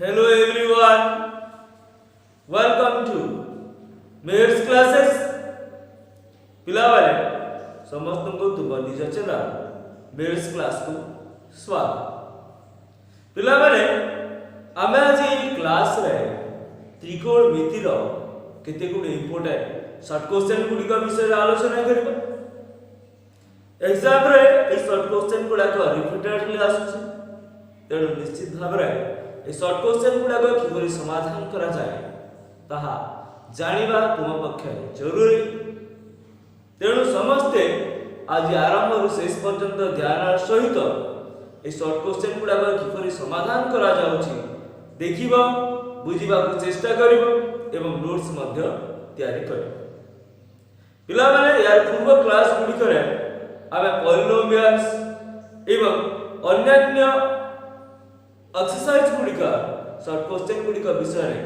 Hello everyone, welcome to Mayor's classes. पिलावाले समस्त को तुबंदी चचरा Mayor's class को स्वागत। पिलावाले आमे आज ये क्लास रे त्रिकोण मितिर केते गुड इंपोर्टेंट शॉर्ट क्वेश्चन गुडी का विषय रे आलोचना करबा। एग्जाम रे ए शॉर्ट क्वेश्चन गुडा को रिपीटेडली आसुछ, तेणु निश्चित भाव रे ए शॉर्ट क्वेश्चन गुडा को किपरि समाधान करा जाय ताहा जानिबा तुम पक्षे जरूरी। तेणु समस्ते आज आरंभ रु शेष पर्यंत ध्यान सहित ए शॉर्ट क्वेश्चन गुडा को किपरि समाधान करा जाउछि देखिबो, बुझिबा को चेष्टा करिबो एवं नोट्स मध्य तयारी करिबो। पिला माने यार पूर्व क्लास गुडी करे आमे पॉलिनोमियल्स एवं अन्य एक्सरसाइज गुडी का शॉर्ट क्वेश्चन गुडी का विषय रे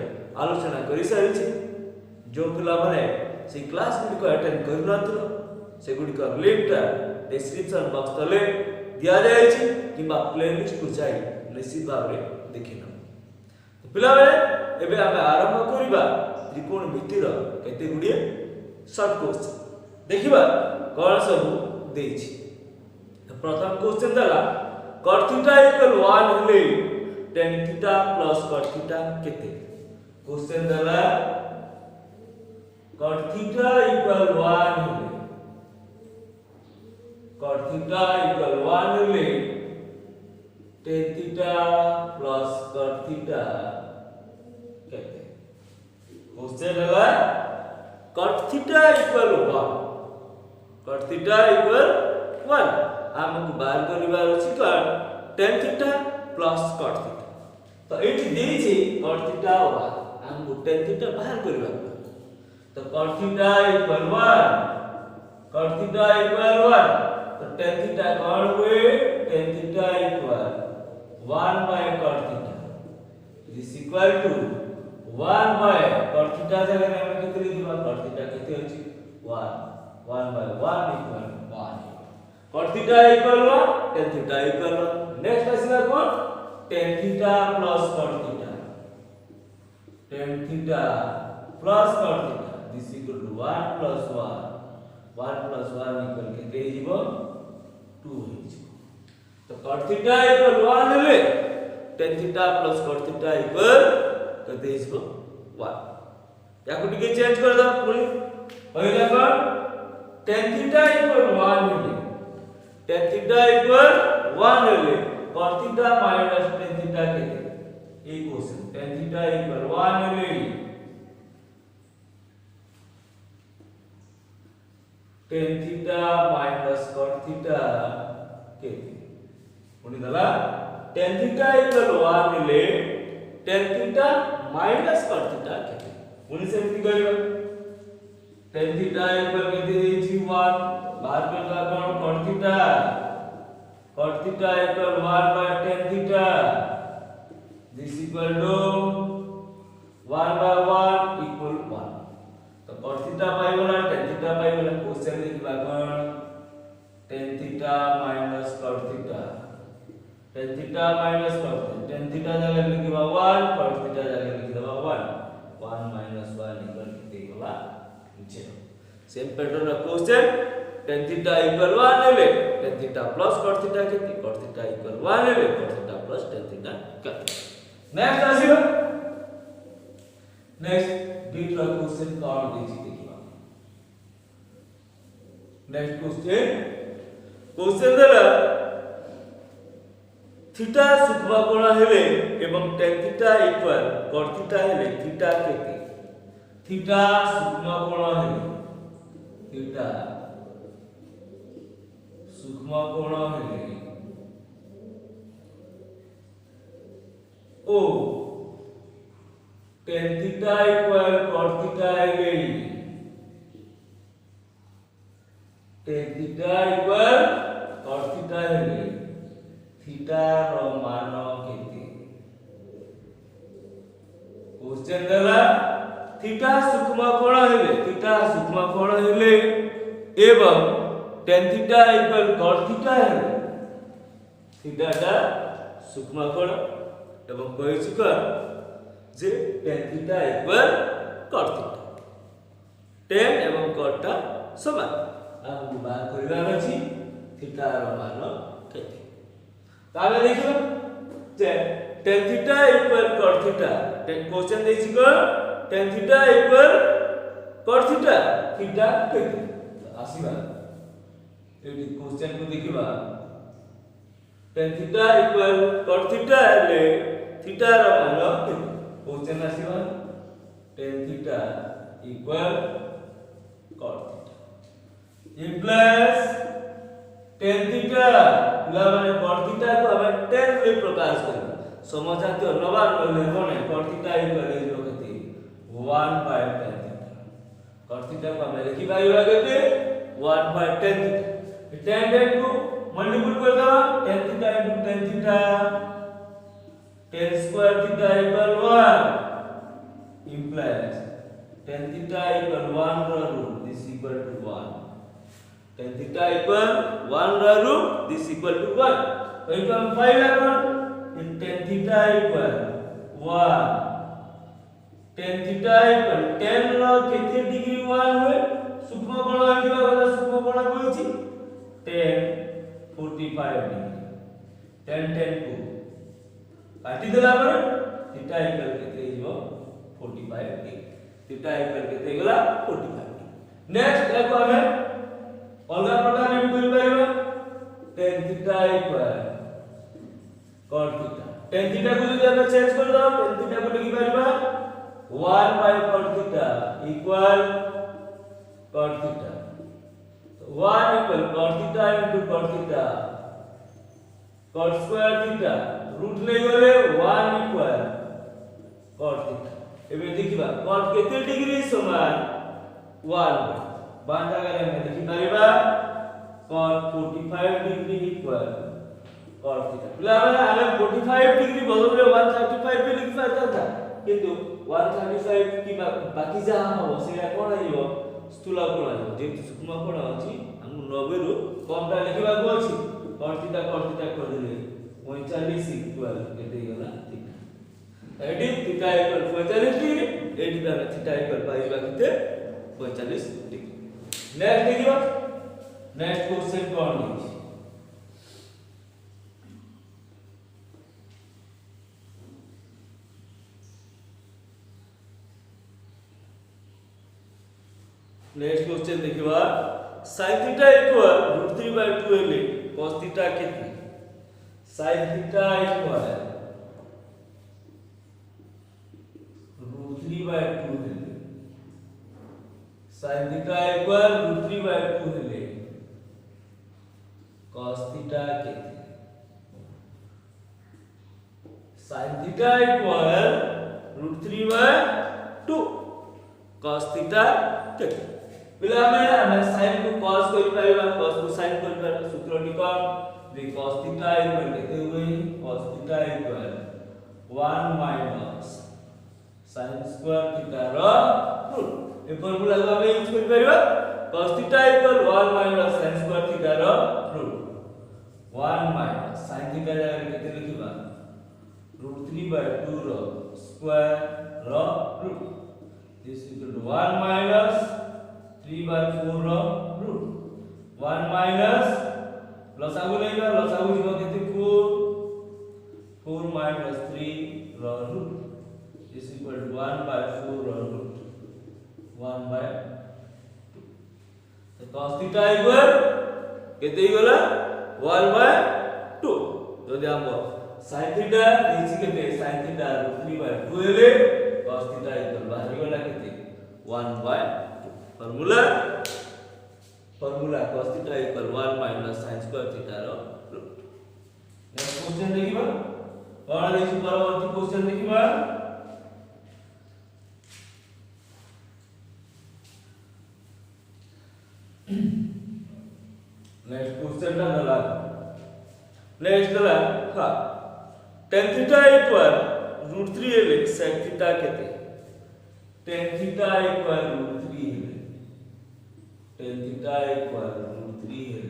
आलोचना करि सारि छी। जो पिला माने से क्लास गुडी को अटेंड करि नथिलो से गुडी का लिंक डिस्क्रिप्शन बॉक्स तले दिया जाय छी किबा प्लेलिस्ट को जाई निश्चित भाव रे देखिनो। तो पिला माने एबे आमे आरंभ करिबा त्रिकोण मितिर केते गुडी शॉर्ट क्वेश्चन देखिबा कोन सब देछि। तो प्रथम क्वेश्चन दला cot θ = 1 हेले tan θ plus cot θ केते। क्वेश्चन दला cot θ = 1 हेले cot θ = 1 हेले tan θ plus cot θ केते। क्वेश्चन दला cot θ = 1 cot θ = 1 हमको बाहर करिवार अछि tan θ plus cot θ। तो एठी देई छी cot θ हमको tan θ बाहर करिवा। तो cot θ = 1 cot θ = 1 तो tan θ कोन हुए tan θ = 1 by cot θ is equal to 1 by cot θ जगह में हम केते लिखिबा cot θ केते अछि 1 1 by 1 = 1 cot θ = 1 tan θ = 1। नेक्स्ट आसीला कोन tan θ plus cot θ tan θ plus cot θ this equal to 1 plus 1 1 plus 1 equal केते हिजबो 2 हिजबो। तो cot θ = 1 हेले tan θ plus cot θ equal केते हिजबो 1। याको टिके चेंज कर दो पुनी पहिला कोन tan θ = 1 हेले tan θ = 1 हेले cot θ minus tan θ केते ए क्वेश्चन tan θ = 1 हेले tan θ minus cot θ केते पुनी दला tan θ = 1 हेले tan θ minus cot θ केते पुनी सेमति करिबा tan θ = केते देछि 1 बाहर करला कोन cot θ = 1 by tan θ this equal to 1 by 1 equal 1। तो cot θ पाइबला tan θ पाइबला क्वेश्चन लिखबा कोन tan θ minus cot θ tan θ minus cot θ tan θ जगह लिखबा 1 cot θ जगह लिखबा 1 1 minus 1 equal केते होला 0। Same pattern of question tan θ = 1 हेले tan θ plus cot θ केते cot θ = 1 हेले cot θ plus tan θ केते। नेक्स्ट आसीबा नेक्स्ट दूसरा क्वेश्चन कोन देछि देखिबा। नेक्स्ट क्वेश्चन दला थीटा सूक्ष्म कोण हेले एवं tan θ इक्वल cot θ हेले थीटा केते। थीटा सूक्ष्म कोण हेले थीटा सूक्ष्म कोण हेले ओ tan θ इक्वल cot θ हेले tan θ इक्वल cot θ हेले थीटा रो मान केते। क्वेश्चन दला थीटा सूक्ष्म कोण हेले थीटा सूक्ष्म कोण हेले एवं tan θ इक्वल cot θ हेले थीटा टा सूक्ष्म कोण एवं कहिछु क जे tan theta equal cot theta tan एवं cot टा समान हमको बाहर करिवार अछि थीटा रो मान केते ताले देखिबा जे tan theta equal cot theta question देछि क tan theta equal cot theta theta केते आसीबा एटी क्वेश्चन को देखिबा tan theta equal cot theta ले थीटा रो मान केते क्वेश्चन आसीबा tan theta equal cot theta ए प्लस tan थीटा ला माने cot थीटा को हमें tan रे प्रकाश करबा समझाते नबार ले कोने cot थीटा इक्वल ए जो केते 1 by tan theta cot theta को हमें लिखि पाइबा केते 1 by tan थीटा tan को मल्टीपल कर दवा tan theta into tan theta tan square theta equal 1 implies tan theta equal 1 ra root this equal to 1 tan theta equal 1 ra root this equal to 1 तो इनको हम file अपन tan theta equal 1 tan theta equal tan रो केते degree 1 होय सूक्ष्म कोण आइबा वाला सूक्ष्म कोण कहछि tan 45 डिग्री tan को काटी देला पर theta equal केते हिबो 45 डिग्री थीटा इक्वल केते गला 45 नेक्स्ट एको हमें अलगा प्रकार में करि परिबा tan theta equal cot theta tan theta को जदि हम चेंज कर दो tan थीटा को लिखि परिबा 1 by cot theta equal cot theta तो 1 equal cot theta into cot theta cot square theta root ले गले 1 इक्वल cot थीटा एबे देखिबा cot केते डिग्री समान 1 बान जगह में देखि परिबा cot 45 degree equal cot theta पिला हमें 45 डिग्री बदल में 135 पे लिखि पाता था किंतु 135 की बाकी जा हम सेया कोन आइबो स्थूल कोण आइबो जे सूक्ष्म कोण अछि हम 90 रु कम टा लिखिबा को अछि cot थीटा कर देले 45 इक्वल केते गला थीटा एडी थीटा इक्वल 45 डिग्री एडी बा थीटा इक्वल पाइबा केते 45 डिग्री नेक्स्ट देखिबा नेक्स्ट क्वेश्चन कोन अछि नेक्स्ट क्वेश्चन देखिबा sin थीटा इक्वल √3/2 ले cos थीटा केते sin थीटा इक्वल √3/2 हेले sin थीटा इक्वल √3/2 हेले cos थीटा केते sin theta equal √3/2 cos theta केते पिला हमें sin को cos करि पाइबा cos को sin करि पाइबा सूत्र निकाल जे cos थीटा इक्वल केते होई cos theta equal 1 minus sin square theta रो रूट ए फार्मूला को हमें यूज करि पाइबा cos theta equal 1 minus sin square theta रो रूट 1 minus sin थीटा जगह केते लिखिबा √3/2 रो स्क्वायर रो root this equal to 1 minus 3/4 रो रूट 1 minus लसागु लेबा लसागु जीव केते 4 minus 3 रो रूट is equal to 1/4 रो रूट 1/2 तो cos थीटा इक्वल केते गला 1/2 जदि हम sin थीटा इज केते sin थीटा √3/2 ले cos थीटा इक्वल बाहर गला केते 1/2 formula cos theta equal 1 minus sin square theta रो रूट नेक्स्ट क्वेश्चन देखिबा कोन देखि परवर्ती क्वेश्चन देखिबा नेक्स्ट क्वेश्चन ना दला नेक्स्ट दला हां tan थीटा इक्वल √3 ले sec थीटा केते tan थीटा इक्वल √3 है tan थीटा इक्वल √3 है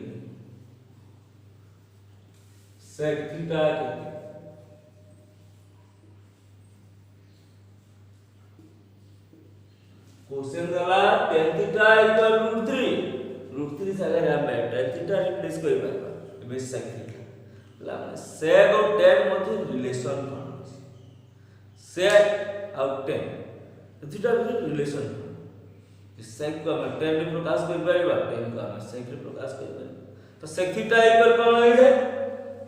sec थीटा केते क्वेश्चन दला tan थीटा इक्वल √3 सागर हम tan थीटा रिप्लेस कर पाबा एबे sec थीटा ला माने sec और tan मध्ये रिलेशन कोन अछि sec और tan थीटा मध्ये रिलेशन sec को हम tan रे प्रकाश कर पाबा tan को हम sec रे प्रकाश कर पाबा तो sec थीटा इक्वल कोन होई जाय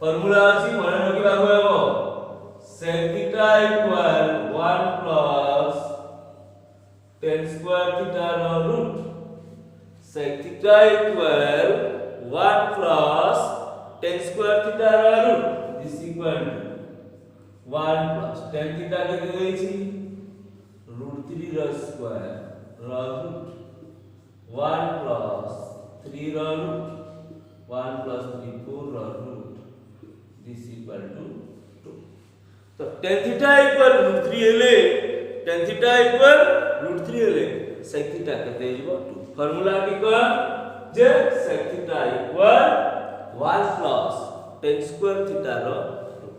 फार्मूला अछि मने रखिबा होबो sec theta equal 1 plus tan square theta ro root sec theta equal 1 plus tan square theta ro root is equal to 1 plus tan theta के देई छी √3 रो स्क्वायर रो root 1 plus 3 रो root 1 plus 3 4 रो root this equal to 2 तो tan theta equal √3 हेले tan theta equal √3 हेले sec थीटा केते हिबो 2 फार्मूला की कोन जे sec theta equal 1 plus tan square theta रो 2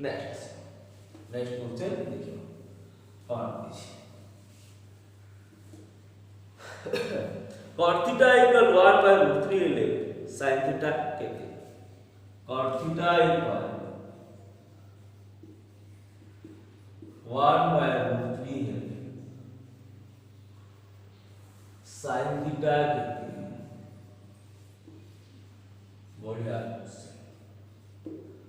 नेक्स्ट क्वेश्चन देखियो कोन अछि cot थीटा इक्वल 1 बाय √3 हेले sin थीटा केते cot थीटा इक्वल 1 by √3 है sin थीटा कितनी बढ़िया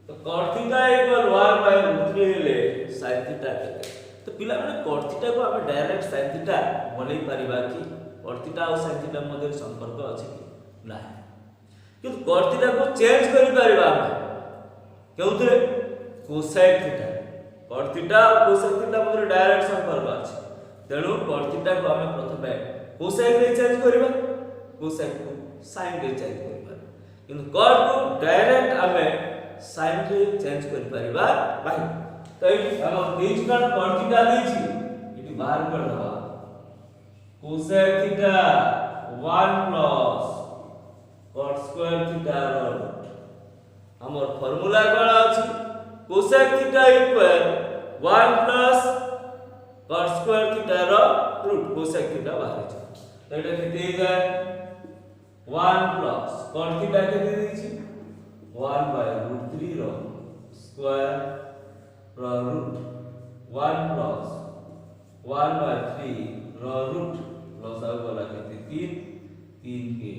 तो cot थीटा इक्वल 1 by √3 ले sin थीटा कितनी तो पिला माने cot थीटा को हम डायरेक्ट sin थीटा बनै परिबा कि cot थीटा और sin थीटा मध्ये संपर्क अछि कि नाही किंतु cot थीटा को चेंज करि परिबा हम केउतरे cosec थीटा cot थीटा और cosec थीटा मध्ये डायरेक्ट संपर्क अछि तेनु cot थीटा को हम प्रथमे cosec रे चेंज करबा cosec को sin रे चेंज करबा किंतु cot को डायरेक्ट हम sin रे चेंज कर परिबा भाई तो हम बीच का cot थीटा दै छी इति बाहर कर दबा cosec theta 1 plus cot square theta रो हमर फार्मूला कोन अछि cosec theta equal 1 plus cot square theta रो root cosec थीटा बाहर छै तो एटा केते जाय 1 plus cot थीटा केते दै छी 1 by √3 रो स्क्वायर रो root 1 plus 1 by 3 रो root प्लस आ वाला केते 3 के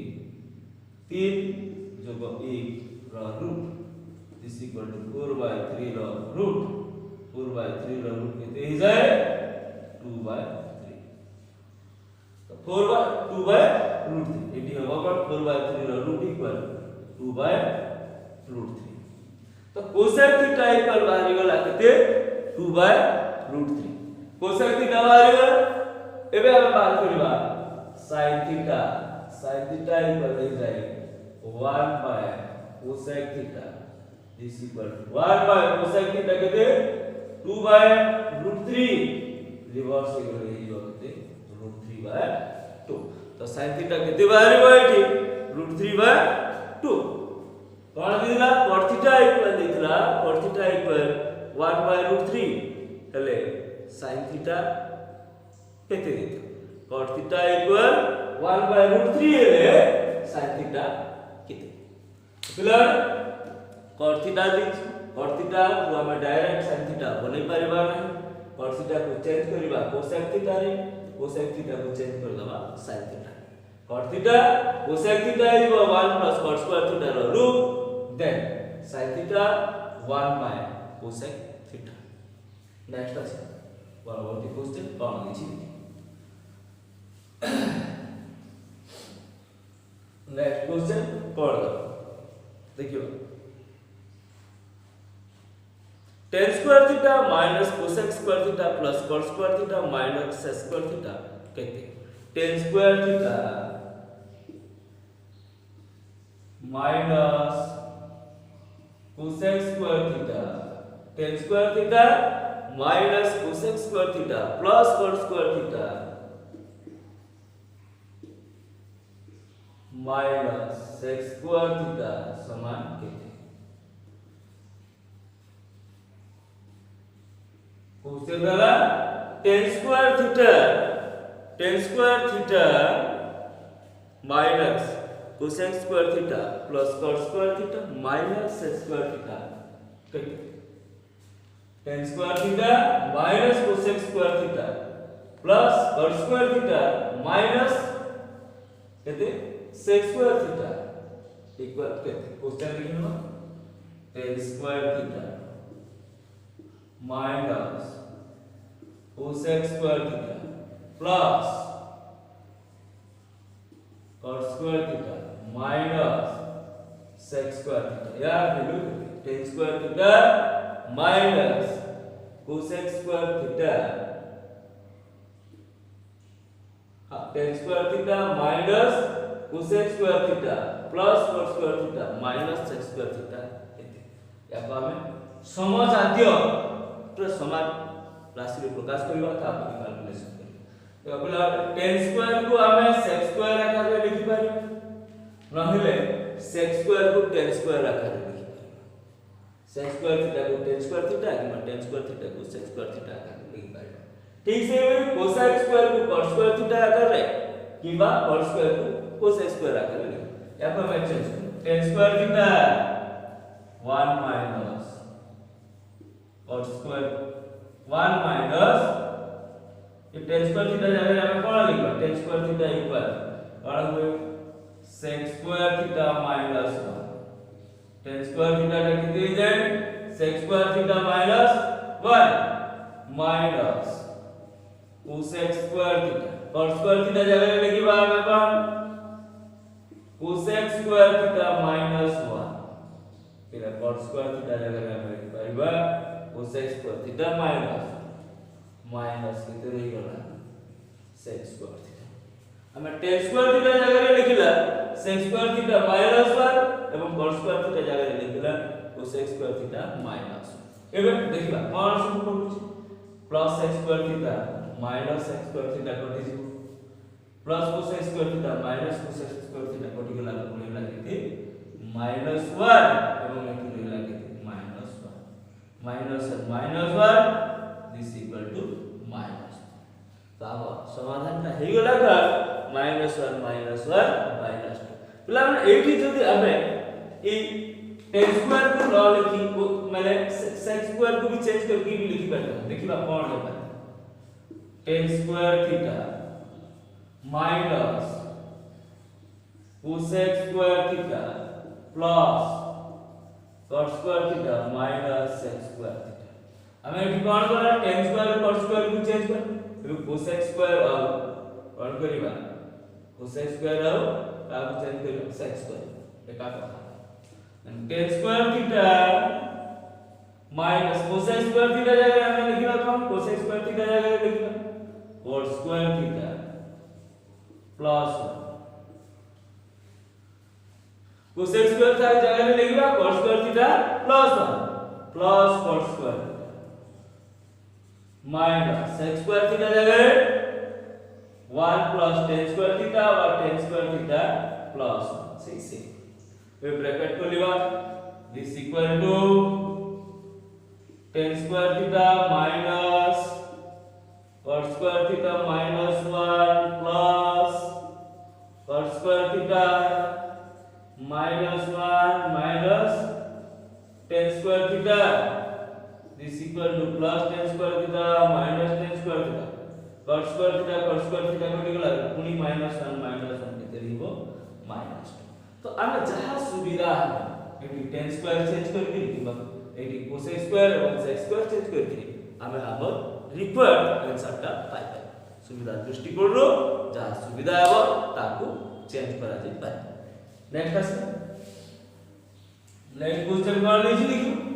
3 जोग 1 रो root is equal to 4 by 3 रो root 4 by 3 रो root केते hi जाय 2 by 3 तो 4 by 2 by √3 एटी होबा पर 4 by 3 रो root equal 2 by √3 तो cosec थीटा इक्वल बाहरी गला केते 2 by √3 cosec थीटा बाहरी गला एबे हम बात करबा sin थीटा इक्वल hi जाय 1 by cosec theta is equal to 1 by cosec theta केते 2 by √3 रिवर्स हो गई जो केते √3 by 2 तो sin theta केते बाहर एठी √3 by 2 कोन दिला cot theta इक्वल दिला cot theta इक्वल 1 by √3 हेले sin theta केते दितो cot theta इक्वल 1 by √3 हेले sin theta केते क्लियर cot थीटा दिछि cot थीटा को हम डायरेक्ट sin थीटा बनै परिबा नै cot थीटा को चेंज करबा cosec थीटा रे cosec थीटा को चेंज कर दबा sin theta cot theta cosec theta is 1 plus cot square theta रो root then sin theta 1 by cosec theta next আছে পরবর্তী क्वेश्चन কোন লিখি नेक्स्ट क्वेश्चन पढ़ दो देखियो tan square theta minus cosec square theta plus cot square theta minus sec square theta कहते tan square theta minus cosec square theta tan square theta minus cosec square theta plus cot square theta minus sec square theta समान कहते question वाला tan square theta minus cosec square theta plus cot square theta minus sec square theta कैसे tan square theta minus cosec square theta plus cot square theta minus कहते sec square theta equal कहते question लिखना tan square theta minus cosec square theta plus cot square theta minus sec square theta यार value tan square theta minus cosec square theta tan square theta minus cosec square theta plus cot square theta minus sec square theta याको हमें समजातीय तो समान राशि रे प्रकाश करबा ता आपण कैलकुलेशन करियो तो बोला tan स्क्वायर को हमें sec स्क्वायर आकार रे लिखि पारि नहिले sec स्क्वायर को tan स्क्वायर आकार रे लिखि पारि sec स्क्वायर थीटा को tan स्क्वायर थीटा कि tan स्क्वायर थीटा को sec स्क्वायर थीटा आकार रे लिखि पारि ठीक से cosec स्क्वायर को cot स्क्वायर थीटा आकार रे किबा cot स्क्वायर को cosec स्क्वायर आकार रे याको हमें change tan square theta 1 minus cot square 1 minus ये tan square theta जगह हमें कौन लिखा tan square theta इक्वल और हुए sec square theta minus 1 tan square theta का कितनी है sec square theta minus 1 minus cosec square theta cot square theta जगह लिखी बार में कौन cosec square theta minus 1 फिर cot square theta जगह हमें लिखी बार cosec square theta minus कितने रही गला sec square theta हमें tan square theta जगह रे लिखिला sec square theta minus 1 एवं cot square theta जगह रे लिखिला cosec square theta minus 1 एबे देखिबा कोन सब पडुची plus sec square theta minus sec square theta कटि जी plus cosec square theta minus cosec square theta कटि गला पुणी लागिति minus 1 एवं एठी लागिति minus and minus 1 this equal to minus तो अब समाधान ता हे गला का minus 1 minus 1 minus 2 पिला मन एठी जदी हमें ई tan स्क्वायर को ल लिखी माने sec स्क्वायर को भी चेंज करके भी लिखि पाता देखिबा कोन होता tan square theta minus cosec square theta plus cot square theta minus sec square theta हमें एठी कोन करा tan square cot square को चेंज कर फिर cosec square और कोन करिबा cosec square और ता को चेंज करिबा sec square एका कथा tan square theta minus cosec square theta जगह हमें लिखिबा कोन cosec square theta जगह लिखिबा cot square theta plus cosec square था जगह में लिखिबा cot square theta plus 1 plus cot square minus sec square theta जगह 1 plus tan square थीटा और tan square theta plus 1 सही से वे ब्रैकेट को लिवा this equal to tan square theta minus cot square theta minus 1 plus cot square theta minus 1 minus tan square theta this equal to plus tan square theta minus tan square theta cot square theta कटि गला पुनी minus 1 केते लिखो minus 2 तो हम जहां सुविधा है एटी tan square चेंज करके लिखबा एटी cosec square और sec square चेंज करके हम अब रिक्वायर्ड आंसर ता पाइ सुविधा दृष्टिकोण रो जहां सुविधा है ताको चेंज करा जाय पाए नेक्स्ट आसे नेक्स्ट क्वेश्चन कर लीजिए लिखिए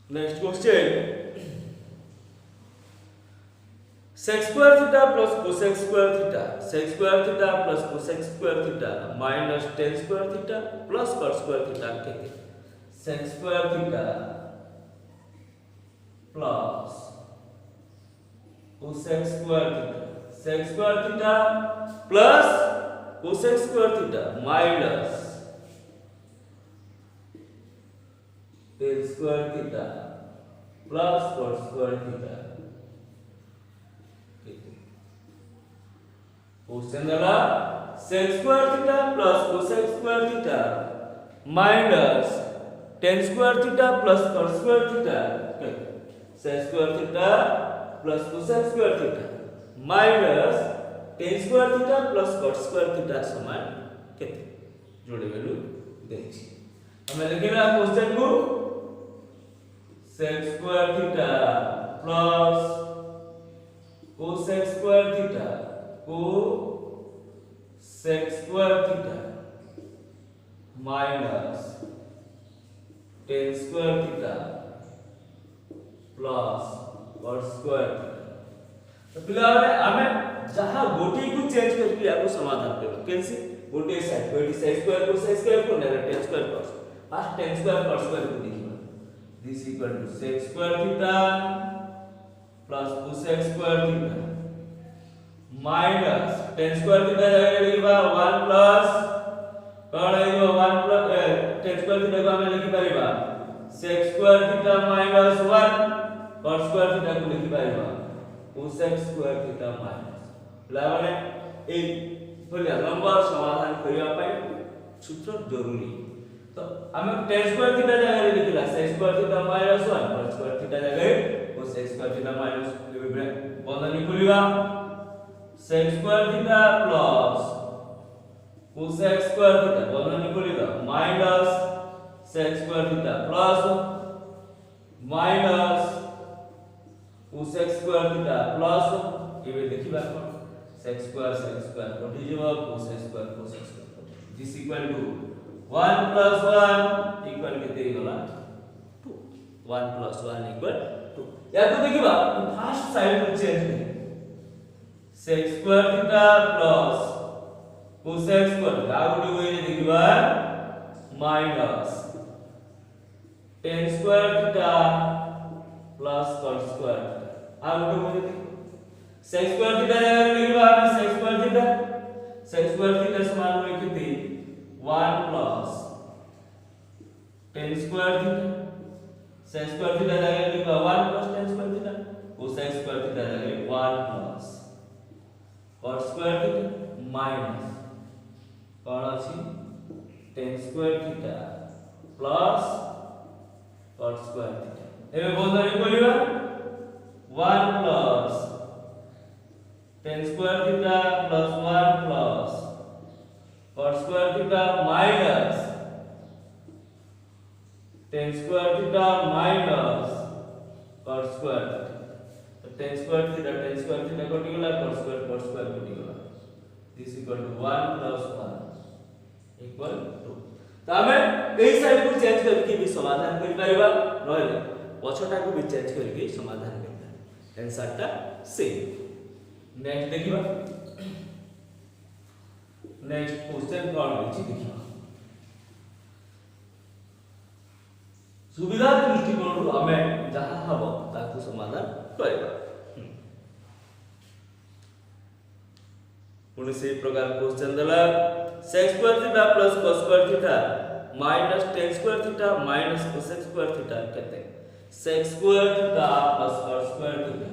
next question sec square theta plus cosec square theta sec square theta plus cosec square theta minus tan square theta plus cot square theta कहते sec square theta plus cosec square theta sec square theta plus cosec square theta minus tan square theta plus cos square theta question दला sec square theta plus cosec square theta minus tan square theta plus cos square theta sec square theta plus cosec square theta minus tan square theta plus cos square theta समान केते जोड़े value देछि हमें लिखिला question को sec square theta plus cosec square theta cosec square theta minus tan square theta plus cos square theta तो पिला हमें जहां गोटी को चेंज करके आपको समाधान करना कैसे गोटी साइड गोटी साइड स्क्वायर को साइड स्क्वायर को ना tan square cos first tan square cos square को देखिए this equal to sec square theta plus cosec square theta minus tan square theta जगह लिखबा 1 plus कौन है जो 1 plus tan square theta को हमें लिखि परिबा sec square theta minus 1 cos square theta को लिखि परिबा cosec square theta minus लाने एक भलिया लंबा समाधान करिया पाई सूत्र जरूरी तो हमें tan square theta जगह लिखिला sec square theta minus 1 cos square theta जगह cosec square theta minus बंधनी खुलिबा sec square theta plus cosec square theta बंधनी खुलिबा minus sec square theta plus minus cosec square theta plus एबे देखिबा कोन sec square कटि जेबा cosec square this equal to 1 plus 1 equal केते गला 2 1 plus 1 equal 2 या तो देखिबा first side को चेंज करी sec square theta plus cosec square out होई देखिबा minus tan square theta plus cos square out होई sec square theta जगह लिखबा हमें sec square theta समान होई कितनी 1 plus tan square theta sec square theta जगह लिखबा 1 plus tan square theta cosec square theta जगह 1 plus cos square theta minus कौन अछि tan square theta plus cos square theta एबे बंधनी खोलिबा 1 plus tan square theta plus 1 plus cos square theta minus tan square theta minus cos square theta तो tan square theta कटि गेला cos square कटि गेला this equal to 1 plus 1 equal to तो हमें कई side को चेंज करके भी समाधान कर पाइबा नहले पछटा को भी चेंज करके समाधान करता आंसर ता सेम नेक्स्ट देखिबा नेक्स्ट क्वेश्चन कौन अछि देखिबा सुविधा दृष्टिकोण हमें जहां हबो ताकू समाधान करबा पुणे से प्रकार क्वेश्चन दला sec square theta plus cos square theta minus tan square theta minus cosec square theta कहते हैं sec square theta plus cos square theta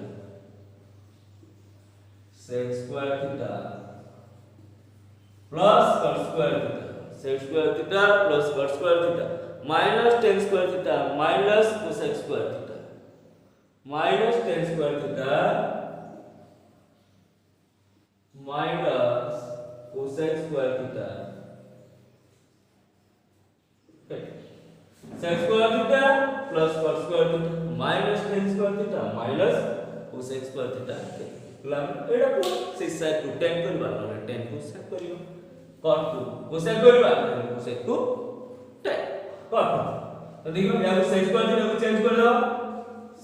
sec square theta plus cos square theta sec square theta plus cos square theta minus tan square theta minus cosec square theta minus tan square theta minus cosec square theta sec square theta plus cos square theta minus tan square theta minus cosec square theta lam एडा को से side को tan करबा न tan को sec करियो cos को cosec करबा cosec को tan cos तो देखो या sec square theta को चेंज कर दो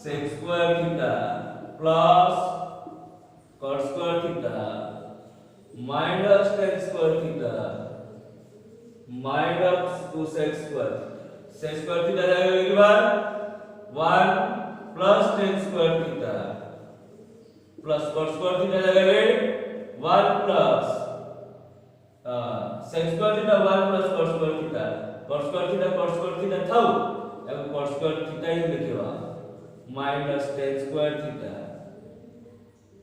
sec square theta plus cos square theta minus tan square theta minus cosec square sec square theta जाएगा लिखबा 1 plus tan square theta plus cos square theta जाएगा 1 plus sec square theta 1 plus cos square theta थाउ अब cos square theta ही लिखिबा minus tan square theta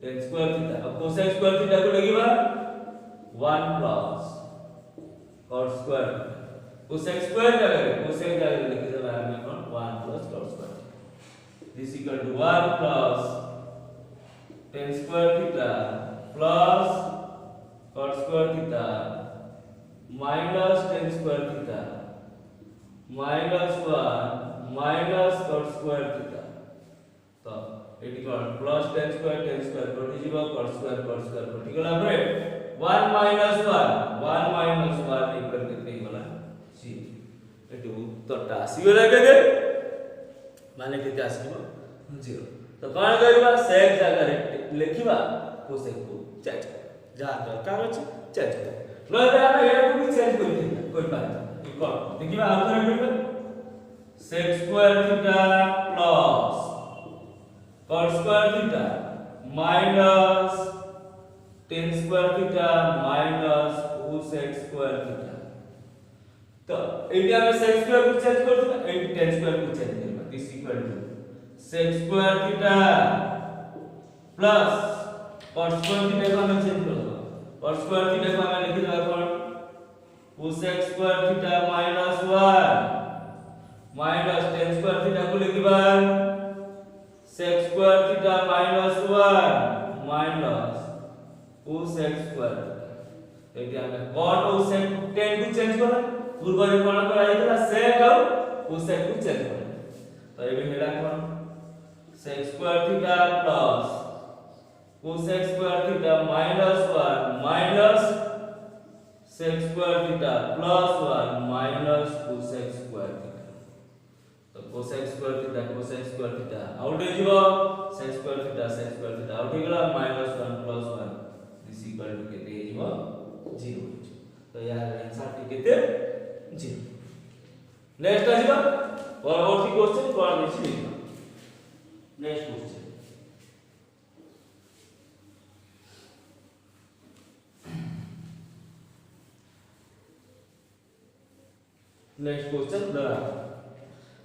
अब cosec square theta को लिखिबा 1 plus cos square cosec square जगह लिखि देबा हम कोन 1 plus cos square this equal to 1 plus tan square theta plus cos square theta minus tan square theta minus 1 minus cos square theta तो एटी कोन प्लस tan स्क्वायर कटि जीव cos स्क्वायर कटि गेला परे 1 माइनस 1 इक्वल केते गेला 0 एटी उत्तरटा आसी गेला केते माने केते आसीबो 0 तो कोन करबा सेक जगह रे लिखिबा cosec को चेंज जा दरकार अछि चेंज कर नले हम ए को भी चेंज कर दिया कोई बात इक्वल देखिबा आउथरे करबा sec square theta plus cos square theta minus tan square theta minus cosec square theta तो एटी हम sec स्क्वायर को चेंज कर दिया एटी tan स्क्वायर को चेंज करबा this equal to sec square theta plus cos square theta को हम चेंज कर दो cos स्क्वायर थीटा को हम लिख देबा कोन cosec square theta minus 1 minus tan square theta को लिखिबा sec square theta minus 1 minus cosec square eighty हम cot और sec tan को चेंज करा पूर्व रे कोन करा जायतला sec और cosec को चेंज करा तो एबे हेला कोन sec square theta plus cosec square theta minus 1 minus sec square theta plus 1 minus cosec square theta तो cosec स्क्वायर थीटा आउट हो जीवो sec स्क्वायर थीटा आउट हो गेला minus 1 plus 1 this equal to केते जीवो 0 तो यार आंसर केते 0 नेक्स्ट आ जीवो परवर्ती क्वेश्चन कोन दिछि नेक्स्ट क्वेश्चन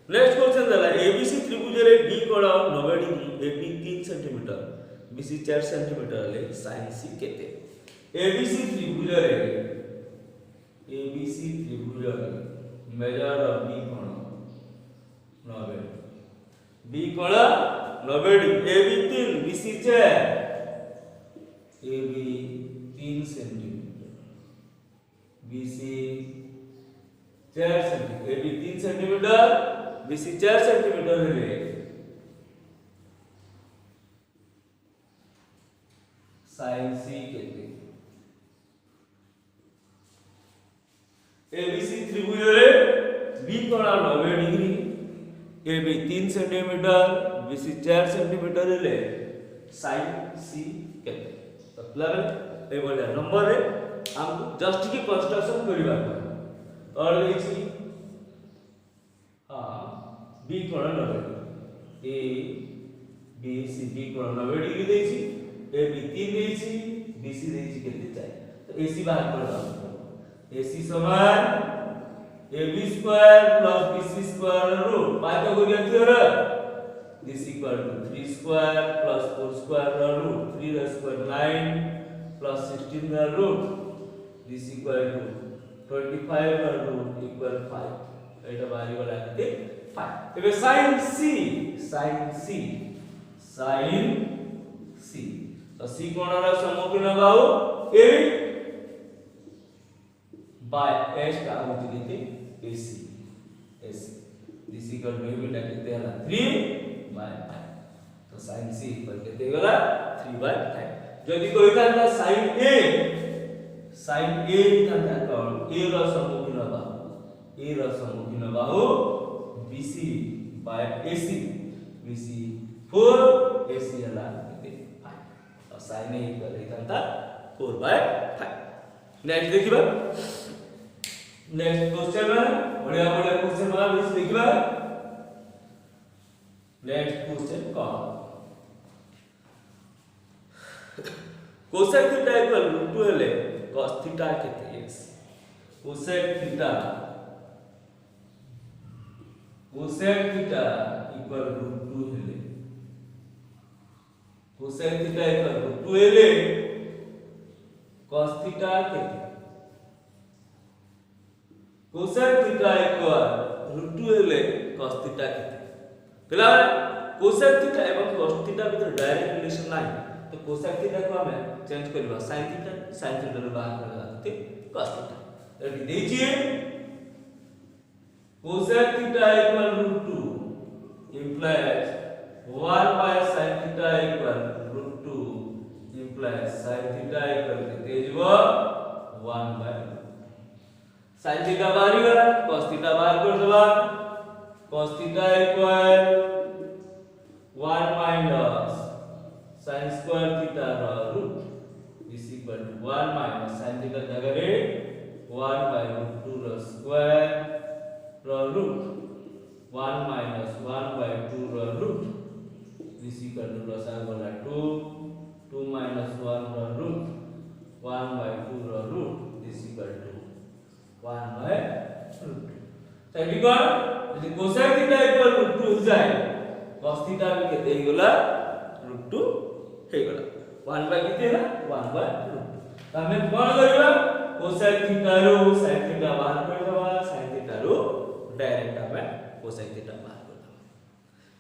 नेक्स्ट क्वेश्चन दला एबीसी त्रिभुज रे बी कोण 90 डिग्री एबी 3 सेंटीमीटर बीसी 4 सेंटीमीटर ले sin c केते एबीसी त्रिभुज रे मेजर ऑफ बी कोण 90 बी कोण 90 डिग्री AB 3 BC 4 AB 3 centimetre BC 4 centimetre AB 3 centimetre BC 4 centimetre रे sin c केते एबीसी त्रिभुज रे बी कोण 90 डिग्री एबी 3 सेंटीमीटर बीसी 4 सेंटीमीटर रे sin c केते मतलब ए बोले नंबर रे हम जस्ट की कंस्ट्रक्शन करिबा और लिखी हां बी कोण 90 ए बी सी बी कोण 90 डिग्री देछि ए बी 3 देछि बी सी देछि केते चाहिए तो एसी बाहर कर दो एसी समान A B square plus B C square root Pythagorean theorem this equal to 3 square plus 4 square root 3 the square 9 plus 16 the root this equal to 25 root equal 5 एटा बारी वाला केते 5 एबे sin c तो c कोणर सम्मुखीन Bahu a bye s का होती केते ac this equal to बेटा केते हला 3 बाय 5 तो sin c इक्वल केते गला 3 बाय 5 जदी कोइ था sin a था कोन a row सम्मुखीन Bahu bc by ac bc 4 ac हला केते 5 और sin a इक्वल था 4 बाय 5 नेक्स्ट देखिबा नेक्स्ट क्वेश्चन में बढ़िया क्वेश्चन वाला बीच देखिबा नेक्स्ट क्वेश्चन कौन cosec थीटा इक्वल टू हेले cos थीटा केते x cosec theta cosec theta equal √2 हेले कोसेक थीटा इक्वल √2 हेले cos थीटा केते कोसेक थीटा इक्वल √2 हेले cos थीटा केते पिला कोसेक थीटा एवं cos थीटा भीतर डायरेक्ट रिलेशन नाही तो कोसेक थीटा को हमें चेंज करबा sin थीटा रो बाहर करबा ते cos थीटा एटी देखिए cosec theta equal √2 implies 1 by sin theta equal √2 implies sin theta equal कितने जीवो 1 by sin theta बाहर गला cos theta बाहर कर दबा cos theta equal 1 minus sin square theta root is equal to 1 minus sin theta जगह रे 1 by √2 row square root 1 minus 1 by 2 root this equal to losar bola 2 minus 1 root 1 by 2 root this equal to 1 by root तो ये कौन यदि cosec theta equal √2 हो जाए cos theta भी कितने ही गला √2 हे गला 1 by कितने ना 1 by √2 तो हमें कौन करेगा cosec theta rho sin theta बाहर कर दबा sin थीटा रो डायरेक्ट हमें cosec थीटा बाहर कर दबा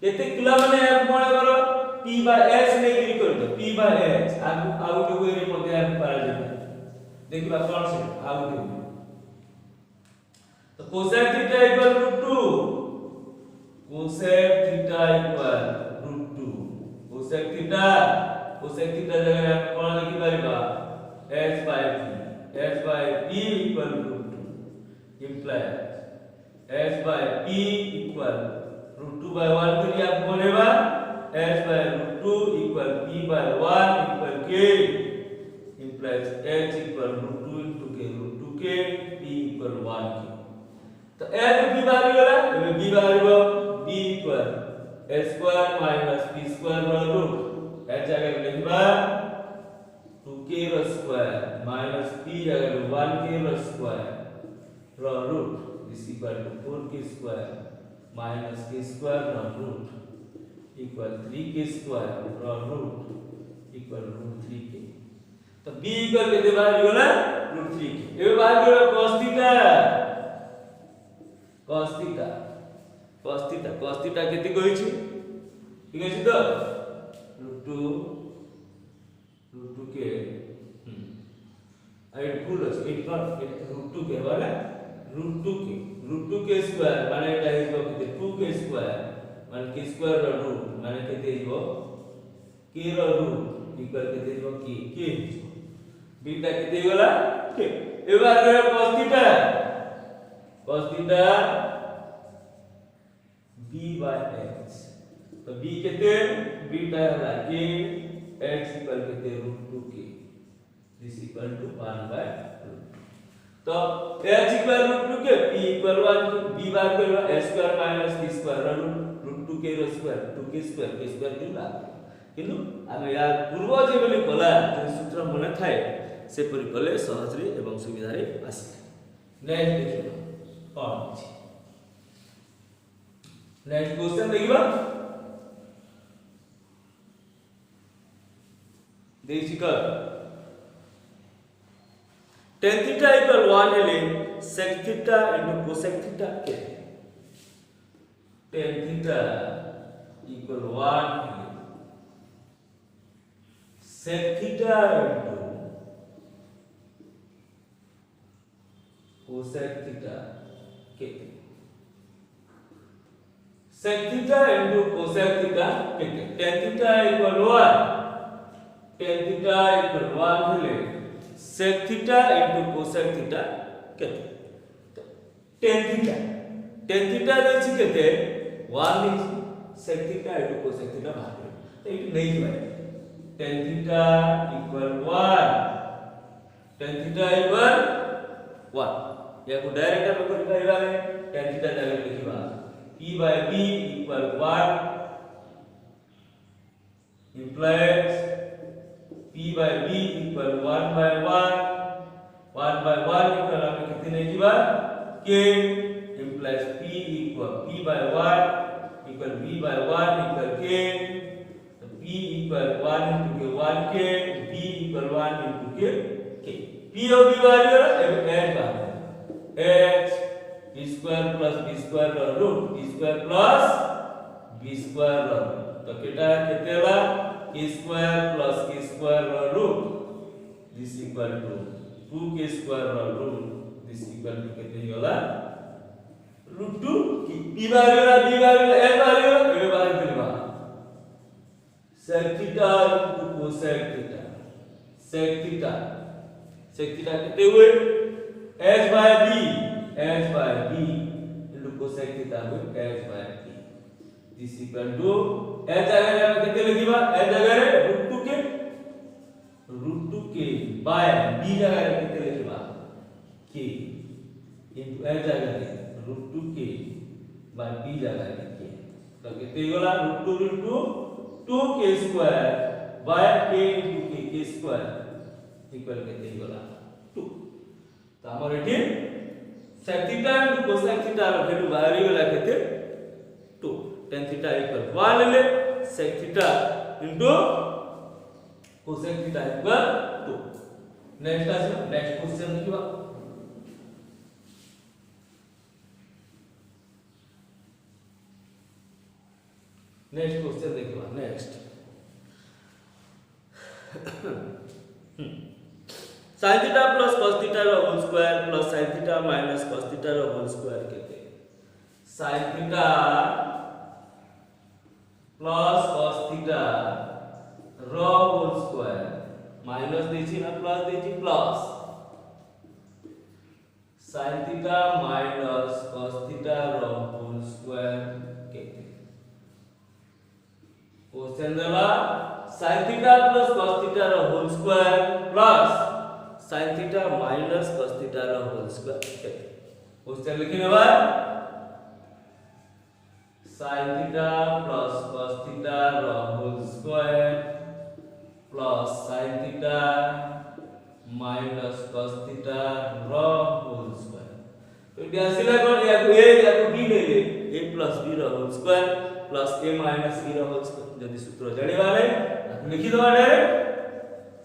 केते किला माने आप कोन करो p by h नै गिरी कर दो p by h आउ के वे मध्ये आप पारा जे देखिबा कोन से आउ के तो cosec theta equal √2 cosec theta equal √2 cosec theta जगह आप कोन लिखि परिबा h by p equal √2 implies h by p equal √2 by 1 करिए आप बोलेगा h by √2 equal p by 1 equal k implies h equal √2 into k √2 k p equal 1 k तो h b बाहर गला तो b बाहर गो b equal h square minus p square root h जगह लिखबा 2k रो स्क्वायर minus p जगह 1k रो square root is equal to 4k square minus k square root equal 3k square root equal √3k तो b equal केते बाहर गला √3k एबे बाहर गला cos थीटा केते कहै छी ठीक अछि तो √2k आई फुल अछि इट नॉट √2k वाला √2k स्क्वायर माने एटा हिजो केते 2k स्क्वायर माने k स्क्वायर रो रूट माने केते हिजो k रो रूट इक्वल केते हिजो k हिजो बीटा केते गला k एबार रे cos theta b by h तो b केते बीटा होला k h इक्वल केते √2k this equal to 1 by तो h equal √2k p equal 1 b बार करबा h square minus p square √2k रो square 2k square k square किला किनु आमे यार पूर्व जे बोली कला जे सूत्र मने थाए से परि कले सहज रे एवं सुविधा रे आसी नेक्स्ट देखिबो कोन अछि नेक्स्ट क्वेश्चन देखिबा देखि कर tan theta equal 1 हेले sec theta into cosec theta के tan theta equal 1 हेले sec theta into cosec theta के sec theta into cosec theta के tan theta equal 1 हेले sec theta into cosec theta केते tan theta दैछि केते 1 दैछि sec theta into cosec theta बाहर तो eight नै दिबा tan theta equal 1 या को डायरेक्ट हम कर पाइबा tan theta जगह लिखिबा p by b equal 1 implies p by b equal 1 by 1 equal हमें कितने लिखिबा k k implies p equal p by 1 equal b by 1 equal k. So p equal 1 into k 1k, b equal 1 into k. p और b value add कर h p square plus b square root p square plus b square root. तो केटा केते होला k square plus k square root this equal to 2k square root this equal to केते होला root 2 p value b value h value ए बाहर करबा sec theta into cosec theta sec theta केते हुए h by b into cosec theta हुए h by b this equal to h जगह केते लिखिबा h जगह root 2k by b जगह केते लिखिबा k into h जगह root 2k by b जगह k. तो केते होला root 2 2k square by k into k square equal केते होला 2. तो हमर एठी sec theta into cosec theta ର वैल्यू बाहरी होला केते 2. tan theta equal 1 ले sec theta into cosec theta equal 2. Next आसे नेक्स्ट क्वेश्चन देखिबा. नेक्स्ट क्वेश्चन देखिबा. Next sin theta plus cos theta ର whole square plus sin theta minus cos theta ର होल स्क्वायर केते sin theta plus cos theta ର whole square minus देछि ना plus देछि plus sin theta minus cos theta ର whole square केते. Question देला sin theta plus cos theta ର whole square plus sin theta minus cos theta ର whole square केते. क्वेश्चन लिखि नेबा sin theta plus cos theta ର whole square plus sin theta minus cos theta ର whole square. तो एटी आसीला कोन याको a याको b लेले a plus b ର whole square plus a minus b ର होल स्क्वायर. जदी सूत्र जानिबा नै लिखि दवा direct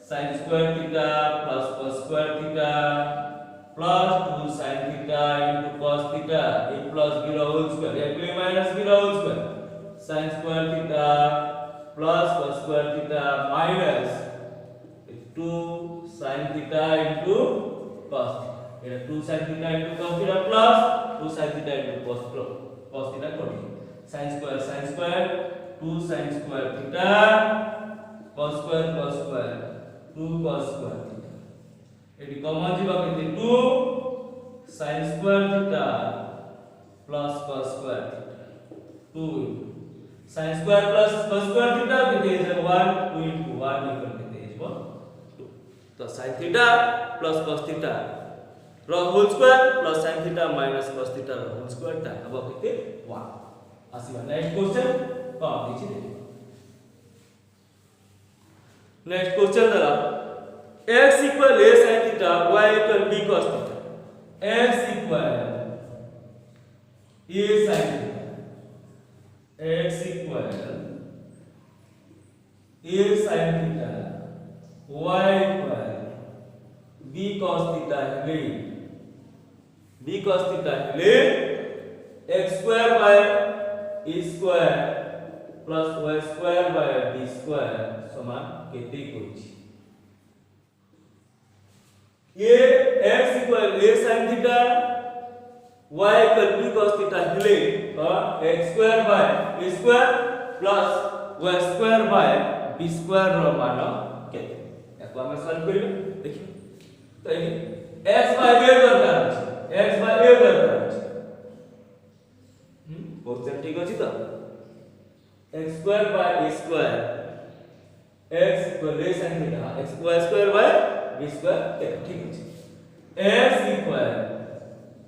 sin square theta plus cos square theta plus 2 sin theta into cos theta a plus b whole square a minus b whole square sin square theta plus cos square theta minus 2 sin theta into cos theta. ये 2 sin theta into cos theta plus 2 sin theta into cos theta करी sin square 2 sin square theta cos square 2 cos square theta. Eighty common जीवा केते 2 sin square theta plus cos square theta 2 sin square plus cos square theta केते is 1 2 into 1 equal केते is 2. तो sin theta plus cos theta रो whole square plus sin theta minus cos theta रो whole square ता अब केते 1. आसीबा next question कौन देखि दे. नेक्स्ट क्वेश्चन दला x equal a sin theta y equal b cos theta. x equal a sin theta x equal a sin theta y equal b cos theta है b cos theta है x square by a square plus y square by b square समान केते कोछि. ये x equal a sin theta y equal b cos theta हेले x square by a square plus y square by b square रो मान केते. याको हम solve करियो देखियो. तो ये x by a दरकार अछि x by a दरकार अछि. क्वेश्चन ठीक अछि तो x square by a square x equal a sin theta x y square by b square केते ठीक अछि. x equal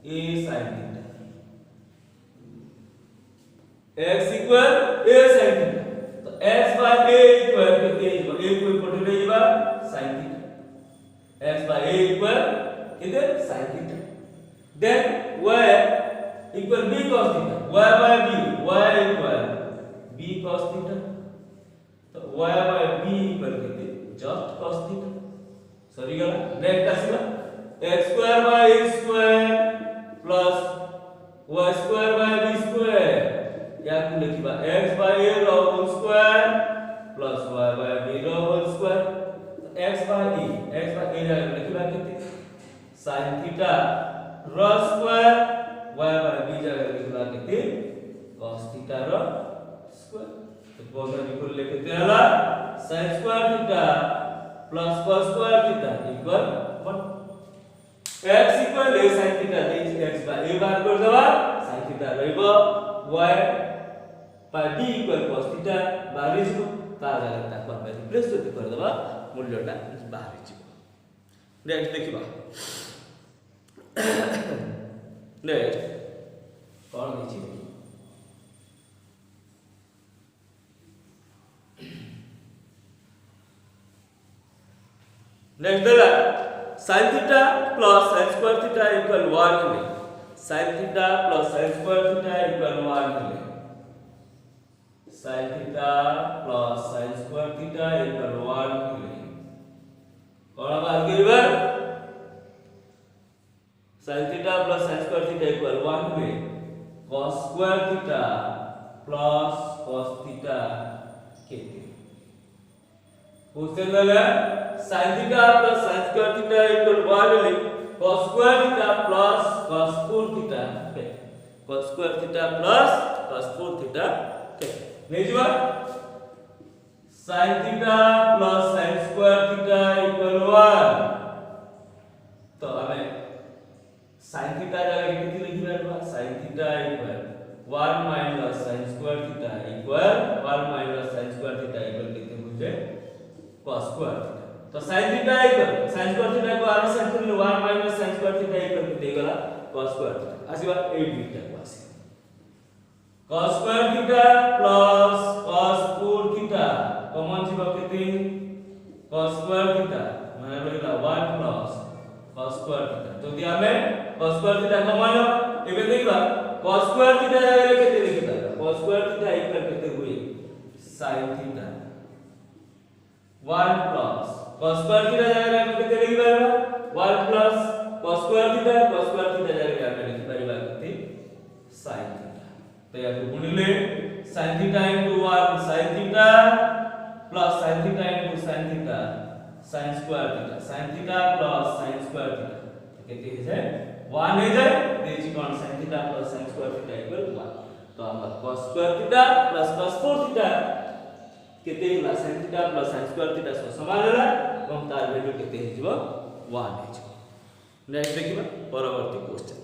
a sin theta x equal a sin theta. तो x by a equal केते equal a को equal ले जेबा sin theta x by a equal केते sin theta. then y equal b cos theta y by b y equal b cos theta तो y by b equal केते just cos theta सरी गला नेक्स्ट आसीबा x square by a square plus y square by b square या को लिखिबा x by a रो whole square plus y by b रो होल स्क्वायर तो x by a जगह लिखिबा केते sin थीटा रो स्क्वायर y by b जगह लिखिबा केते cos थीटा रो स्क्वायर तो बोलर इक्वल लिखते हला sin square theta plus cos square theta equal 1 x equal a sin theta देछि x by a बार कर देबा sin थीटा रहइबो y by b equal cos theta बाहर जिवो तार जगह ता पर रिप्लेस जति कर देबा मूल्यटा बाहर जिवो नेक्स्ट देखिबा नेक्स्ट कोन देछि नेक्स्ट देला sin theta plus sin square theta equal 1 ले sin theta plus sin square theta equal 1 ले sin theta plus sin square theta equal 1 ले कोन बात करिबा sin theta plus sin square theta equal 1 ले cos square theta plus cos theta केते question लगा sin theta plus sin square theta equal 1 ले cos square theta plus cos 4 theta cos square theta plus cos 4 theta नेजुआ sin theta plus sin square theta equal 1 तो हमें sin theta जगह कितनी लिखी रहबा sin theta equal 1 minus sin square theta equal 1 minus sin square theta equal कितने हो जाए cos स्क्वायर थीटा तो sin theta equal sin square theta को आगे सेट कर 1 minus sin square theta equal कितने गला cos स्क्वायर थीटा आसीबा 8 थीटा को आसी cos square theta plus cos 4 theta common जीवा कितने cos स्क्वायर थीटा माने रहला 1 प्लस cos स्क्वायर थीटा तो दिया हमें cos स्क्वायर थीटा कॉमन एबे देखबा cos स्क्वायर थीटा जगह केते लिखिता cos स्क्वायर थीटा इक्वल केते हुए sin theta 1 plus cos square theta जगह में केते लिखि परबा 1 प्लस cos स्क्वायर थीटा जगह में लिखि परबा केते sin थीटा तो या गुणिले sin theta * 1 sin theta plus sin theta * sin theta sin square theta sin theta plus sin square theta केते है जाय 1 है जाय देछि कोन sin theta plus sin square theta equal 1 तो हम cos square theta plus cos 4 theta केते होला sin theta plus sin square theta समान होला हम तार वैल्यू केते हे जिवो 1 हे जिवो नेक्स्ट देखिबा परवर्ती क्वेश्चन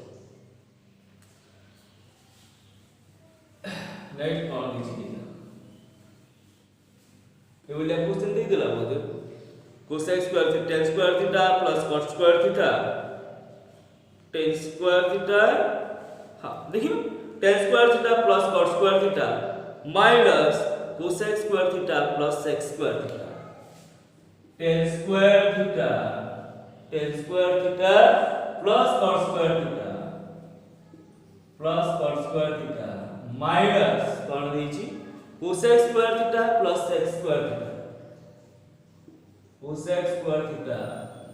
नेक्स्ट कोन दिछि दिना ए बोले क्वेश्चन दे देला बोले cos square theta tan square theta plus cot square theta tan square theta हां देखियो tan square theta plus cot square theta minus cos square theta plus sec square theta tan square theta plus cot square theta minus कोन दिछि cos square theta plus sec square theta cos square theta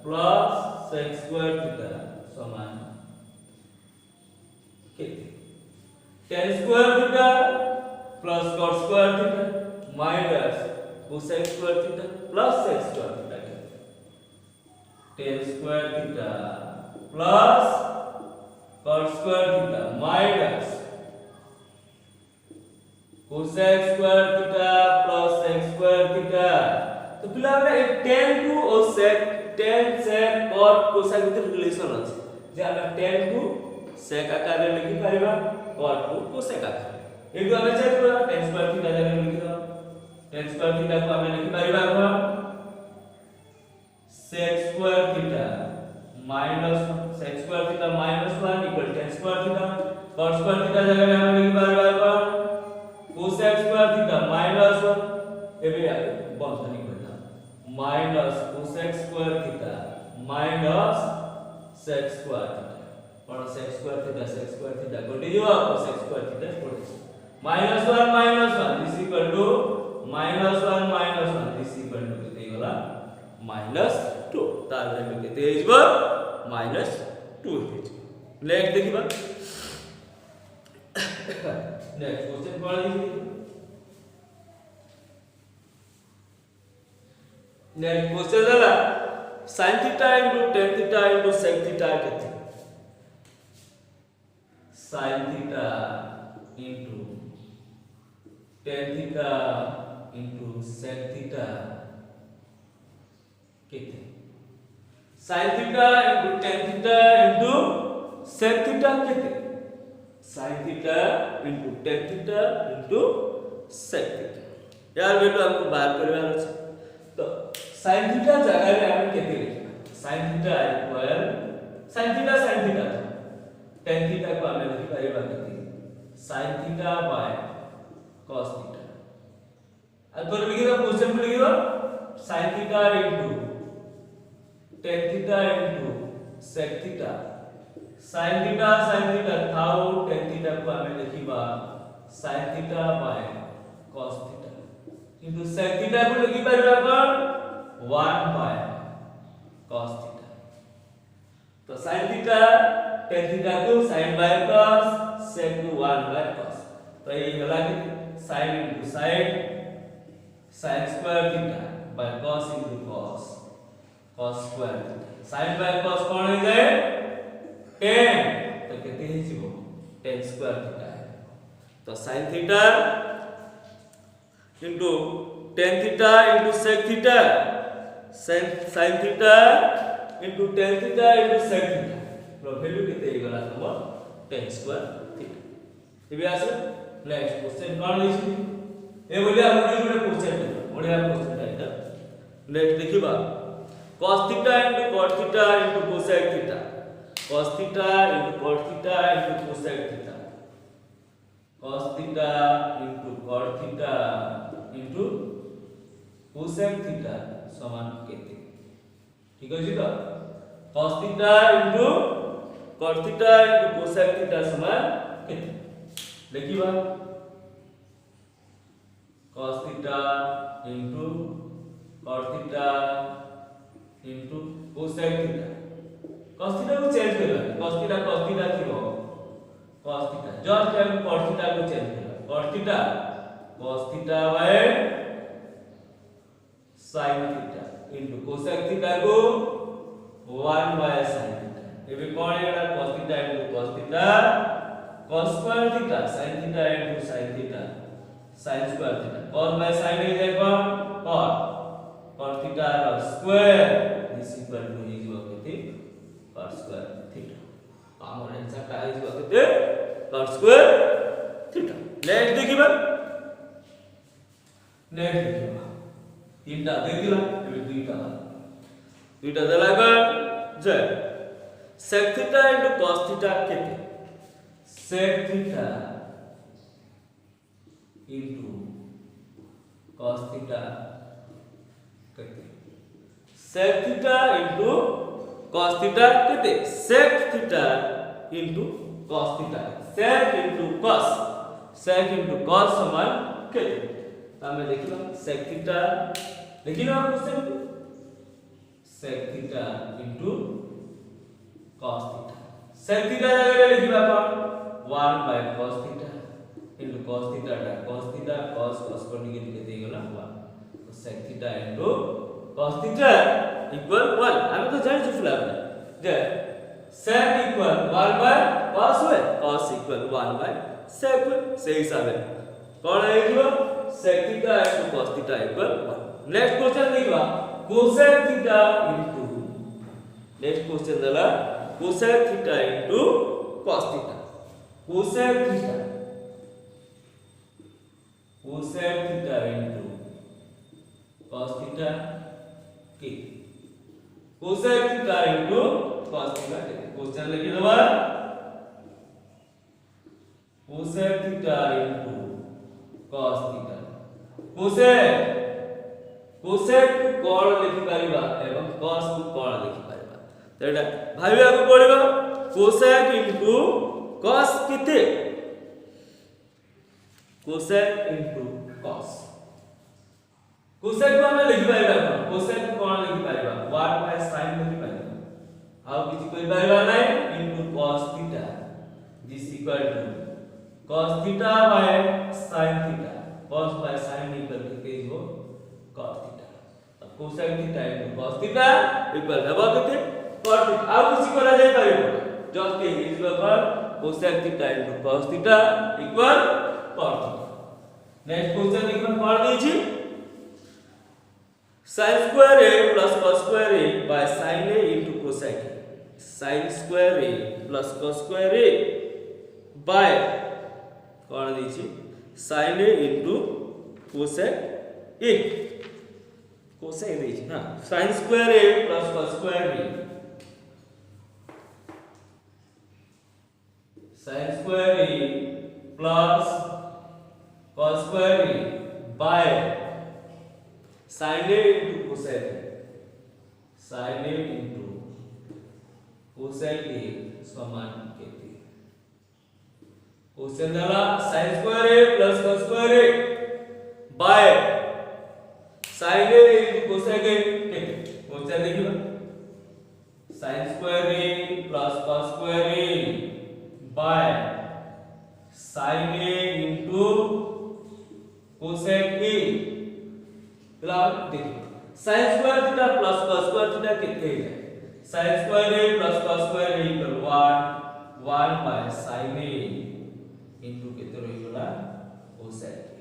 plus sec square theta समान केते tan square theta plus cot square theta minus cos square theta plus sec square theta tan square theta plus cot square theta minus cos square theta plus sec square theta तो पिला हमने tan को और sec tan sec cot cos भीतर relation अछि जे हम tan को sec आकार रे लिखि परिबा cot को cosec आकार एगो हमें चेक करबा tan स्क्वायर थीटा जगह लिखि दो tan स्क्वायर थीटा को हमें लिखि परिबा कोन sec square theta minus sec square theta minus 1 equal tan square theta cot square theta जगह में हमें लिखि परिबा कोन cosec स्क्वायर थीटा माइनस 1 एबे बंधन minus cosec square theta minus sec square theta कोन sec square थीटा कटि जीवा cosec square थीटा पड़े -1 this equal to -1 this equal to केते गला -2 तार वैल्यू केते हिजबो -2 हिजबो नेक्स्ट देखिबा नेक्स्ट क्वेश्चन कोन हिजबो नेक्स्ट क्वेश्चन दला sin theta into tan theta into sec theta केते sin theta into tan theta into sec theta केते sin theta into tan theta into sec theta केते sin theta into tan theta into sec theta यार value हमको बाहर करवार अछि तो sin theta जगह रे हम केते लिखबा sin theta equal sin theta tan theta को हम लिखि परिबा केते sin theta by cos theta अगर लिखिबा क्वेश्चन में लिखिबा sin theta into tan theta into sec theta sin theta थाउ tan theta को हम लिखिबा sin theta by cos theta into sec theta को लिखि परिबा कोन 1 by cos theta तो sin theta tan theta को sin by cos sec को 1 by cos तो ये होला कि sin into sin square theta by cos into cos square theta sin by cos कोन हो जाए tan तो केते हिजबो tan square theta तो sin theta into tan theta into sec theta sin theta into tan theta into sec theta रो value केते गला तब tan square theta एबे आसे नेक्स्ट क्वेश्चन कोन लिखि ए बोले हम गोटे क्वेश्चन बढ़िया क्वेश्चन है नेक्स्ट देखिबा cos theta into cot theta into cosec theta cos theta into cot theta into cosec theta cos theta into cot theta into cosec theta समान केते ठीक अछि तो cos theta into cot theta into cosec theta समान केते देखिबा cos theta into cot theta into cosec theta cos theta को change करबा cos theta थिबो cos theta जस्ट हम cot theta को चेंज करबा cos theta by sin theta into cosec theta को 1 by sin theta एबे कोन एटा cos theta into cos theta cos square theta sin theta into sin theta sin square theta cos by sin है देखो cos theta square is equal to केते cos square theta हमर answer का है केते cos square theta next देखिबा तीनटा देखिबा एबे दुईटा देला का जे sec theta into cos theta केते sec theta into cos theta केते sec theta into cos theta केते sec theta into cos theta sec into cos समान केते हमें देखिबा sec theta देखिलो question sec theta into cos theta sec theta जगह लिखिबा कोन 1 by cos theta into cos theta cos को निगेटिव केते गेला 1 तो sec theta into cos theta equal 1 हमें तो जानि छुला जे sec equal 1 by cos है cos equal 1 by sec से हिसाब है कोन आइबो sec theta into cos theta equal 1 next question देखिबा cosec theta into next question दला cosec theta into cos theta cosec theta into cos theta के cosec theta into cos theta के question लिखि दबा cosec theta into cos theta cosec कोण लिखि परिबा एवं cos को कोण लिखि परिबा तो एटा भाबिया को पड़िबा कोसेक इनटू कॉस केते कोसेक इनटू कॉस कोसेक को हम लिखि पाइबा कोसेक कोन लिखि पाइबा 1 बाय sin लिखि पाइबा आ किछि कहि पाइबा नै into cos theta this equal to cos theta by sin theta cos by sin equal to के हो cos थीटा तो cosec theta into cos theta equal हेबो केते cos थीटा आ किछि करा जाय पाइबो जस्ट के is equal cosec theta into cos theta equal cos theta next question देखिए पढ़ दीजिए sin square a plus cos square a by sin a into cosec a sin square a plus cos square a by कौन दीजिए sin a into cosec a cosec दीजिए हां sin square a plus cos square a sin square a plus cos square a by sin a into cosec sin a into cosec a समान केते question दला sin square a plus cos square a by sin a into cosec a केते question देखिबा sin square a plus cos square a by sin a into cosec a plus देखिए sin square theta plus cos square theta कितने है sin square a plus cos square a equal 1 by sin a into कितने रहेगा cosec a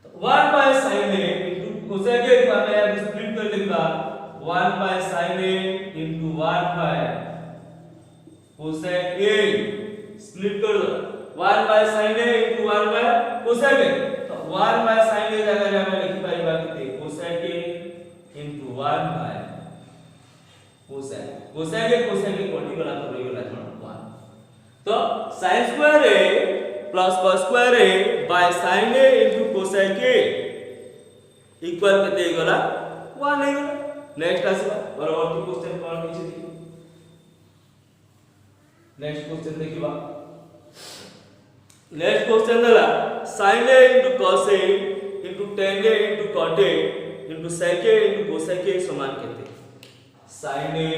तो 1 by sin a into cosec a को मैं अब split कर लेगा 1 by sin a into 1 by cosec a split कर दो 1 by sin a into 1 by cosec a तो 1 बाय sin a जगह हमें लिखि पाइबा किते cosec a into 1 by cosec cosec a कोटि गला तो रही गला 1 तो sin square a plus cos square a by sin a into cosec a equal केते गला 1 हे गला नेक्स्ट आसीबा परवर्ती क्वेश्चन कोन किछि देखि नेक्स्ट क्वेश्चन देखिबा नेक्स्ट क्वेश्चन दला sin a into cos a into tan a into cot a into sec a into cosec a समान केते sin a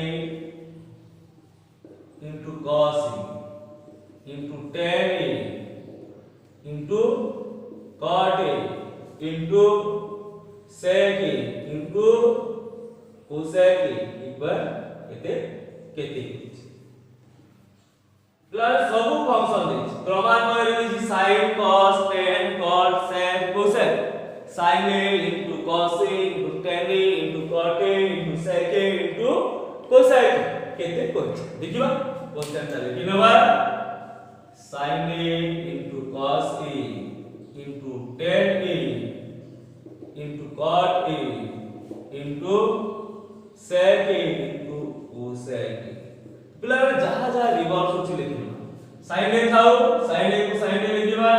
into cos a into tan a into cot a into sec a into cosec a equal केते केते plus सब function दे क्रमान्वय रे sin cos tan cot sec cosec sin a into cos a into tan a into cot a into sec a into cosec केते coach देखिबा question चले कि नबा sin a into cos a into tan a into cot a into sec a into cosec a पिला जहां जहां reverse होछि लिखिबा sin a Thao sin a को sin a लिखिबा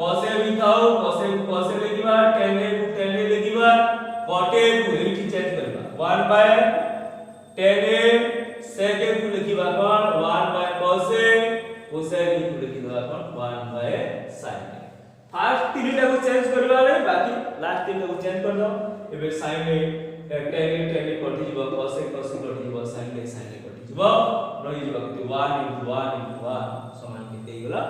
cos a भी थाओ cos a को cos a लिखिबा tan a को tan a लिखिबा cot a को एठी चेंज करबा 1 by tan a sec a को लिखिबा कोन 1 by cos a cosec a को लिखिबा कोन 1 बाय sin a फर्स्ट तीनटा को चेंज करबा रे बाकी लास्ट तीनटा को चेंज कर दो एबे sin a tan a कटि जिवो cos a कटि जिवो sin a कटि जिवो रही जिवो कि 1 into 1 into 1 समान केते गला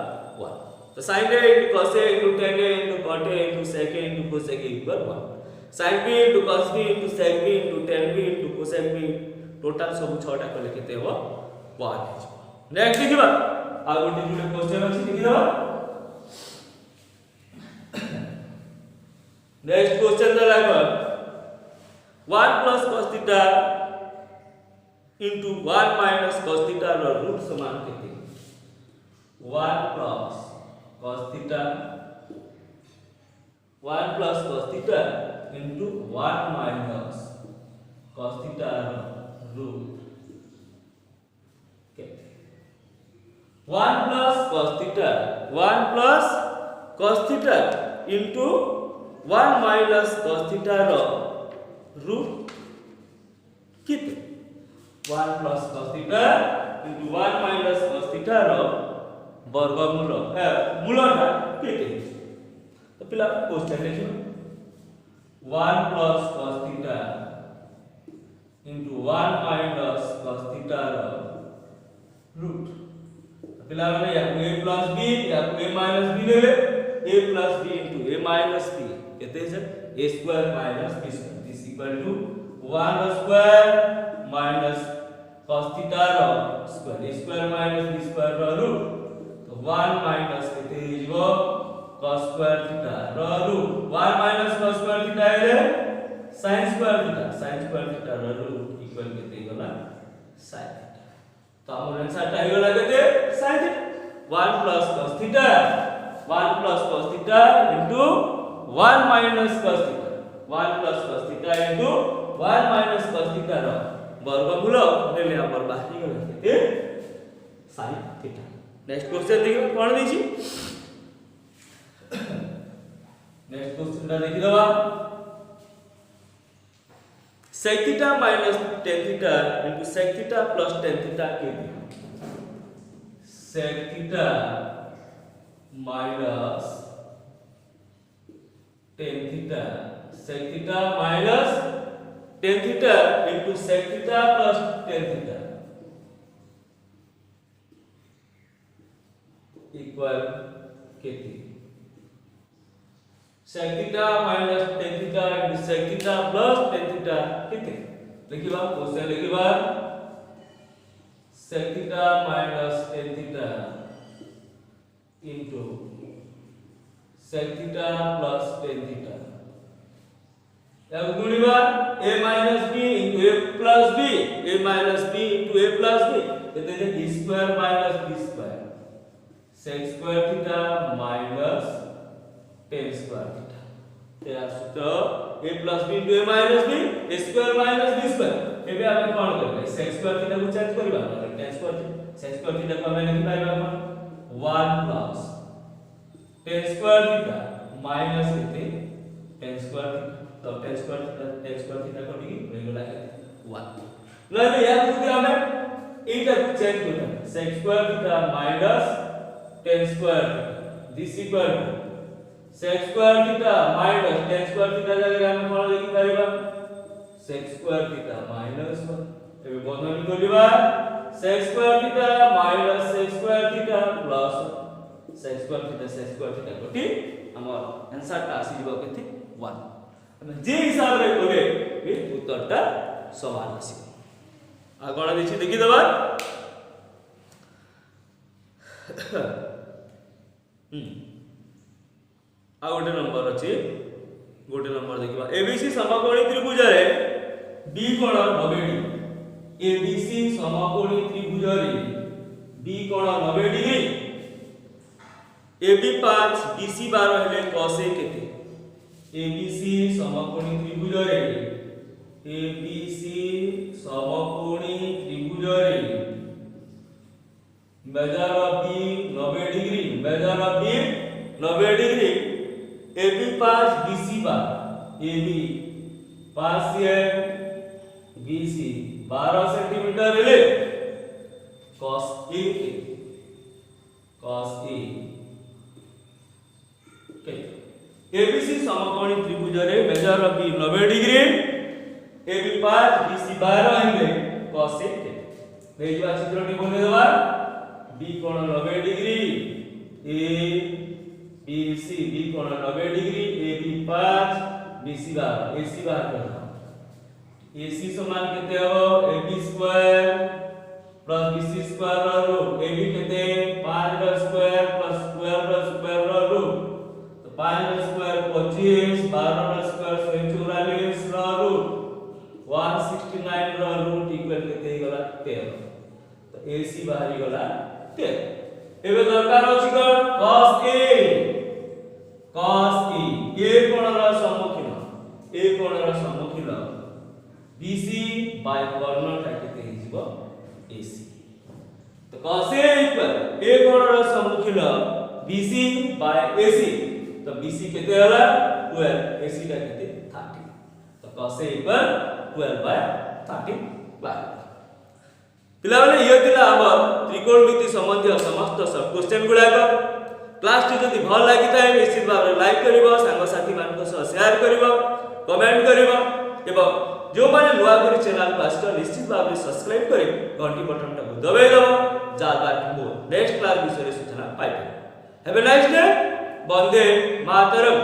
1 तो sin a into cos a into tan a into cot a into sec a into cosec a equal 1 sin b into cos b into sec b into tan b into cosec b total सब 6 टा कले केते हो 1 next देखिबा आ गोटे जुले question अछि देखि दबा नेक्स्ट क्वेश्चन दला कर 1 plus cos theta into 1 minus cos theta रो रूट समान केते 1 plus cos theta 1 plus cos theta into 1 minus cos theta रो रूट केते 1 plus cos theta 1 plus cos theta into 1 minus cos theta रो root कितने 1 plus cos theta into 1 minus cos theta रो वर्गमूल मूलटा केते तो पिला क्वेश्चन देखियो 1 plus cos theta into 1 minus cos theta रो रूट पिला माने या a plus b या a minus b ले ले a plus b into a minus b केते है a square minus b square is equal to 1 square minus cos theta रो square a square minus b square रो root तो 1 minus केते हिजो cos square theta रो root 1 minus cos square theta है sin square theta रो root equal केते गला sin theta तो हमर आंसर टा गला केते sin theta 1 plus cos theta into 1 minus cos theta 1 plus cos theta into 1 minus cos theta रो वर्गमूल ले हमर बाकी गला केते sin theta नेक्स्ट क्वेश्चन देखियो कोन दैछि नेक्स्ट क्वेश्चन ता देखि दबा sec theta minus tan theta into sec theta plus tan theta के sec theta minus tan theta sec theta minus tan theta into sec theta plus tan theta equal केते sec theta minus tan theta into sec theta plus tan theta केते लिखिबा question लिखिबा sec theta minus tan theta into sec theta plus tan theta या गुणिबा a minus b into a plus b a minus b into a plus b केते है b square minus b square sec square theta minus tan square theta या सूत्र a plus b into a minus b a square minus b square एबे आपण कोन करबे sec square theta को change करबा tan square theta sec square theta को हम लिखि पाइबा कोन 1 plus tan square theta minus केते tan square theta तो tan square theta को ठीक रेगुलर है 1 नले या जदी हमें एटा चेंज करबा sec square theta minus tan square theta this equal to sec square theta minus tan square theta जगह हम कोन लिखि पाइबा sec square theta minus 1 एबे बंधन करबा sec square theta minus sec square theta plus sec square theta कोटी हमर answer ता आसी जबो केते 1 हम जे हिसाब रे करे ए उत्तरटा समान आसी आ कोन दिछि देखि दबा आ गोटे नंबर अछि गोटे नंबर देखिबा एबीसी समकोणी त्रिभुज रे बी कोण 90 डिग्री एबीसी समकोणी त्रिभुज रे बी कोण 90 डिग्री AB 5 BC 12 हेले cos A केते ABC समकोणी त्रिभुज रे ABC समकोणी त्रिभुज रे measure of B 90 degree measure of B 90 degree AB 5 BC 12 AB 5 cm BC 12 centimetre ले cos A के ABC समकोणी त्रिभुज रे measure of B 90 degree AB 5 BC 12 हेले cos A के बेजवा चित्रटी बने देबा B कोण 90 डिग्री A BC B कोण 90 डिग्री AB 5 BC 12 AC बाहर करना AC समान केते हो AB square plus BC square रो रूट AB केते 5 रो स्क्वायर प्लस स्क्वायर रो रूट तो 5 रो स्क्वायर 25 12 रो स्क्वायर 144 रो रूट 169 रो रूट इक्वल केते गला 13 तो AC बाहरी गला 13 एबे दरकार अछि कोन cos A A कोणर सम्मुखीन BC बाय कर्ण टा केते हिजबो AC तो cos A इक्वल A कोणर सम्मुखीन BC बाय AC तो BC केते होला 12 AC टा केते 30 तो cos A equal 12 by 30 by पिला माने ये थिला हमर त्रिकोणमिति संबंधी समस्त सब क्वेश्चन गुड़ाक। क्लास टी जदि भल लागि थाए निश्चित भाव लाइक करिवो, सांग साथी मान सह शेयर करिवो, कमेंट करिवो एवं जो माने नुआ करी चैनल को आसित निश्चित भाव सब्सक्राइब करी घंटी बटन टा दबाई दबो जाबार मो नेक्स्ट क्लास विषय सूचना पाइबे। Have a nice day. वंदे मातरम।